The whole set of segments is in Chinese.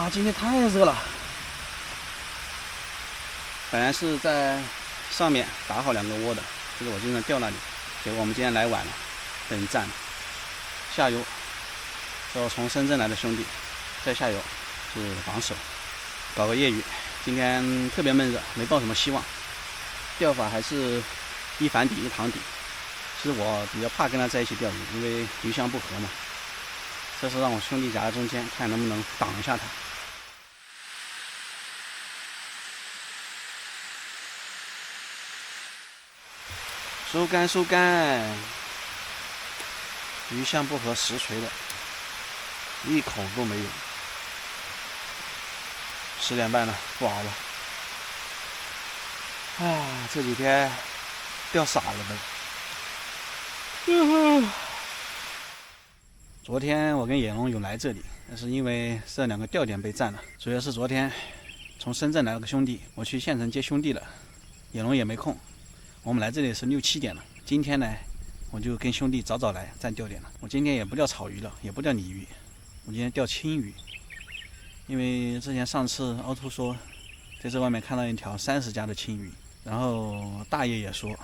哇，今天太热了。本来是在上面打好2个窝的，就是我经常钓那里，结果我们今天来晚了，被人占了。下游是我从深圳来的兄弟，在下游是防守，搞个业余。今天特别闷热，没抱什么希望。钓法还是一反底一躺底。其实我比较怕跟他在一起钓鱼，因为鱼相不合嘛。这是让我兄弟夹在中间，看能不能挡一下他。收竿收竿，鱼相不合，实锤的，一口都没有。10点半了，不熬了。这几天钓傻了都。昨天我跟野龙有来这里，但是因为这2个钓点被占了，主要是昨天从深圳来了个兄弟，我去县城接兄弟了，野龙也没空。我们来这里是6、7点了，今天呢，我就跟兄弟早来占钓点了。我今天也不钓草鱼了，也不钓鲤鱼，我今天钓青鱼。因为之前上次凹凸说，在这外面看到一条30加的青鱼，然后大爷也说，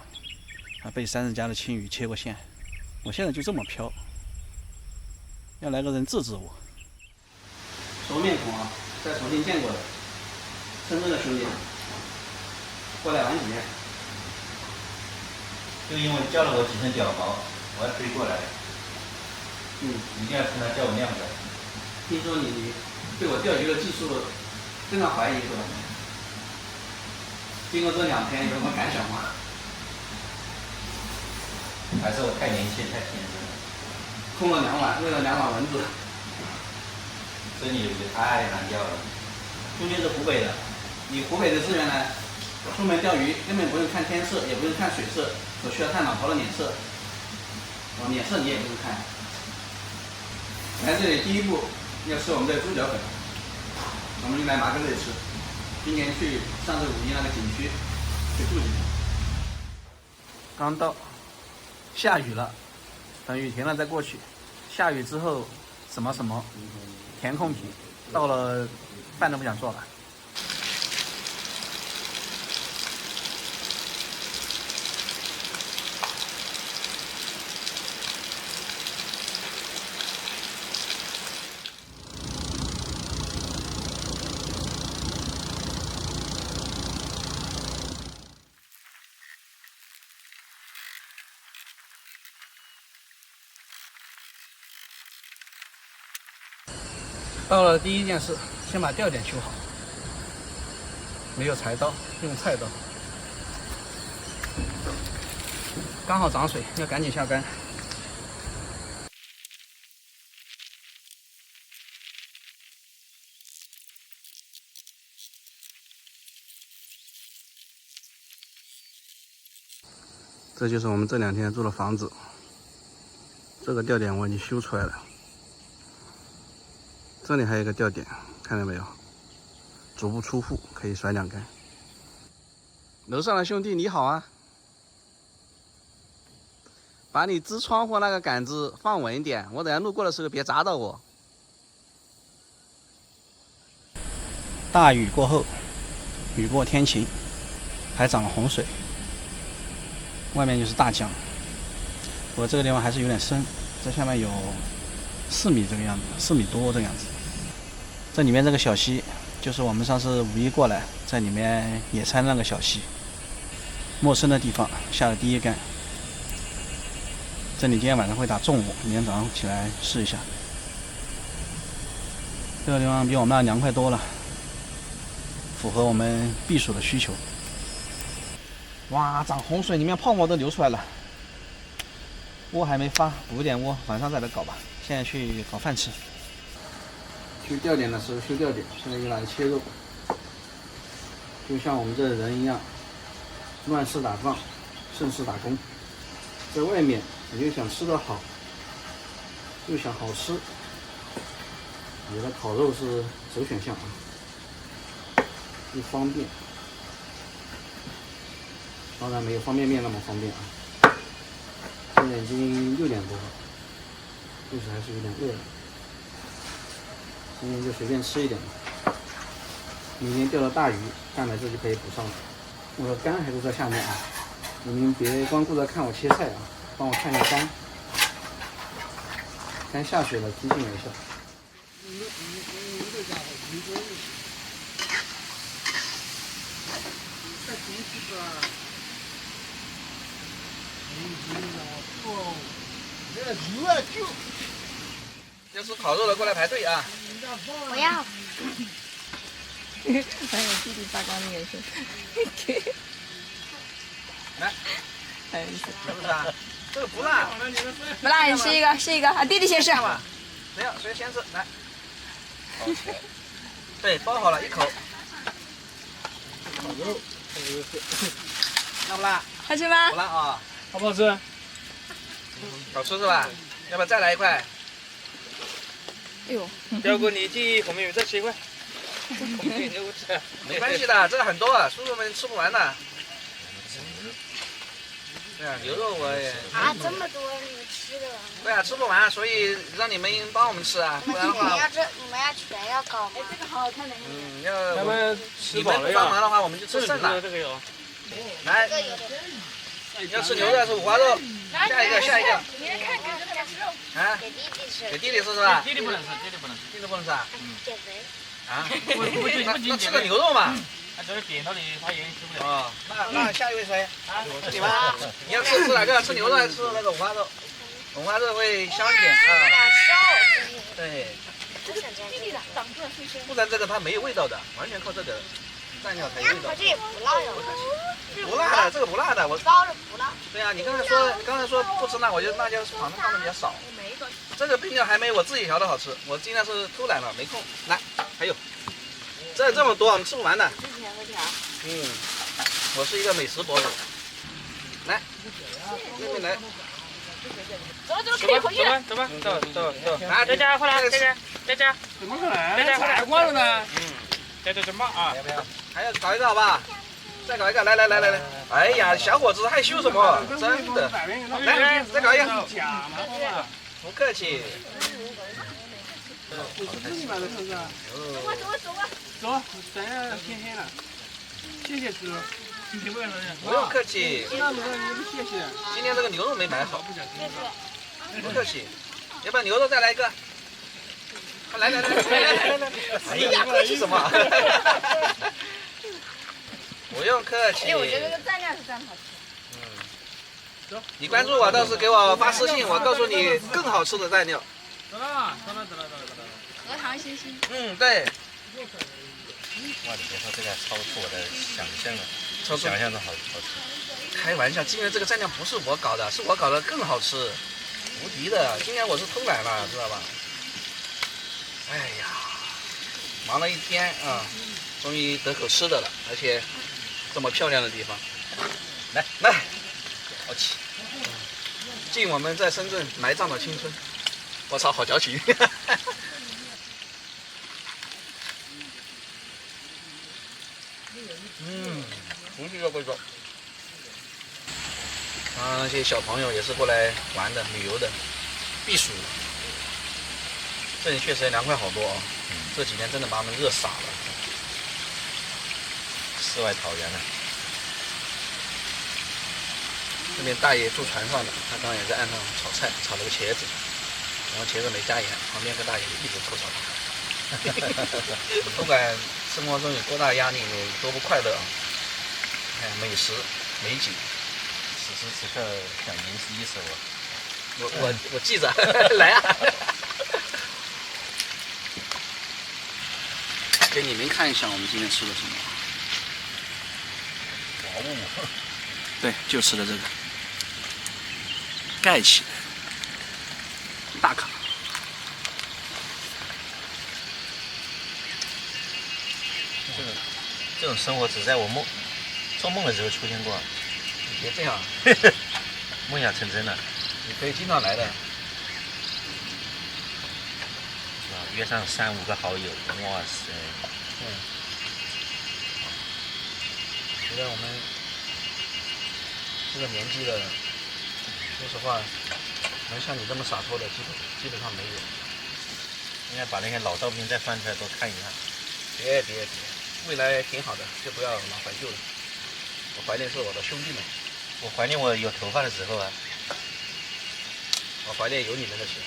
他被30加的青鱼切过线。我现在就这么漂，要来个人制止我。熟面孔啊，在重庆见过的，深圳的兄弟，过来玩几天。就因为叫了我几声屌毛，我要追过来。一定要趁他叫我亮着。听说你对我钓鱼的技术非常怀疑是吧？经过这2天有什么感想吗？还是我太年轻太天真了。空了2碗，喂了2碗蚊子。这鲤鱼太难钓了。兄弟是湖北的，以湖北的资源呢，出门钓鱼根本不用看天色，也不用看水色，只需要看老头的脸色。脸色你也不用看。来这里第一步要吃我们的猪脚粉，我们就来麻根这里吃。今年去上次5一那个景区去住几天。刚到，下雨了，等雨停了再过去。下雨之后什么填空题，到了饭都不想做了。到了第一件事，先把钓点修好。没有柴刀，用菜刀。刚好涨水，要赶紧下竿。这就是我们这2天住的房子。这个钓点我已经修出来了。这里还有一个钓点，看到没有？足不出户，可以甩2竿。楼上的兄弟你好啊！把你支窗户那个杆子放稳一点，我等下路过的时候别砸到我。大雨过后，雨过天晴，还涨了洪水，外面就是大江。我这个地方还是有点深，这下面有4米这个样子，4米多这个样子。这里面这个小溪，就是我们上次5一过来在里面野餐那个小溪。陌生的地方下了第1竿。这里今天晚上会打重雾，明天早上起来试一下。这个地方比我们那凉快多了，符合我们避暑的需求。哇，涨洪水，里面泡沫都流出来了。窝还没发，补点窝，晚上再来搞吧。现在去搞饭吃。修钓点的时候修钓点，现在又来切肉，就像我们这人一样，乱世打仗，盛世打工。在外面你又想吃得好，又想好吃，有的烤肉是首选项啊，又方便，当然没有方便面那么方便啊。现在已经6点多了，肚子还是有点饿了。今天就随便吃一点吧。明天钓到大鱼，蛋白质就可以补上了。我的竿还是在下面啊，你们别光顾着看我切菜啊，帮我看一下竿。竿下水了，提醒我一下。要吃烤肉的过来排队啊！我要。还有弟弟发光的眼神。来，很有意思。是不是啊？这个不辣，不辣，你吃一个，吃一个。啊，弟弟先吃。谁要谁先吃？来，对，包好了，一口。烤肉，辣不辣？好吃吗不？辣啊，好不好吃？好吃是吧？要不要再来一块？哎呦，要不你替我们再切一块。没关系的，这个很多啊，叔叔们吃不完的。对啊，牛肉我也。啊，这么多你们吃的完吗？对啊，吃不完，所以让你们帮我们吃啊，不然的话，你们要全要搞吗？这个好好看的。要咱们你们不帮忙的话，我们就吃剩了。这个有。来，要吃牛肉还是五花肉？下一个，下一个。啊，给弟弟吃。给弟弟吃是吧？弟弟不能吃，弟弟不能吃。弟弟不能吃啊？减肥。啊？不那吃个牛肉嘛。这个扁桃体发炎吃不了。哦，那下一位谁？你们，你要吃哪个？吃牛肉还是吃那个五花肉？五花肉会香一点啊。对，不然这个它没有味道的，完全靠这个蘸料才有味道。这也不辣呀。不辣的，这个不辣的，我。包着不辣。对啊，你刚才说不吃辣，我就辣椒反正放的比较少。这个配料还没我自己调的好吃，我今天是偷懒了，没空。来，还有，这么多我们吃不完的。我是一个美食博主。来，那边来。走了走了，可以回去了。走吧，走。来，佳佳，快来，佳佳。怎么可能？佳佳，快来光了呢。佳佳，怎么啊？要不要？还要搞一个好吧？再搞一个，来。哎呀，小伙子害羞什么？真的。来，再搞一个。不客气。走，咱要天黑了。谢谢师，不用客气。那你不谢谢。今天这个牛肉没买好。不客气。要不要牛肉再来一个？来。哎呀，客气什么？不用客气。哎，我觉得这个蘸料是蘸好吃。你关注我，到时给我发私信，我告诉你更好吃的蘸料。走了。荷塘星星。对。哇，你别说这个超出我的想象了，超出想象的好吃。开玩笑，今天这个蘸料不是我搞的，是我搞的更好吃，无敌的。今天我是偷懒了，知道吧？哎呀，忙了一天啊，终于得口吃的了，而且这么漂亮的地方。来，好起。敬我们在深圳埋葬的青春。我操，好矫情。出去要不说。那些小朋友也是过来玩的、旅游的、避暑的。这里确实也凉快好多啊！这几天真的把我们热傻了。世外桃源了。这边大爷住船上的，他刚刚也在岸上炒菜，炒了个茄子，然后茄子没加盐，旁边个大爷一直吐槽他。不管生活中有多大压力，有多不快乐啊，看美食、美景。此时此刻想吟诗一首啊！我记着，来啊！给你们看一下我们今天吃的什么。哇哦！对，就吃的这个，盖起来，大卡。这种生活只在我做梦的时候出现过，你别这样，梦想成真了，你可以经常来的。是吧？约上3、5个好友，哇塞！觉得我们这个年纪了，说实话，能像你这么洒脱的，基本上没有。应该把那些老照片再翻出来多看一看。别，未来挺好的，就不要老怀旧了。我怀念是我的兄弟们，我怀念我有头发的时候啊。我怀念有你们的时候。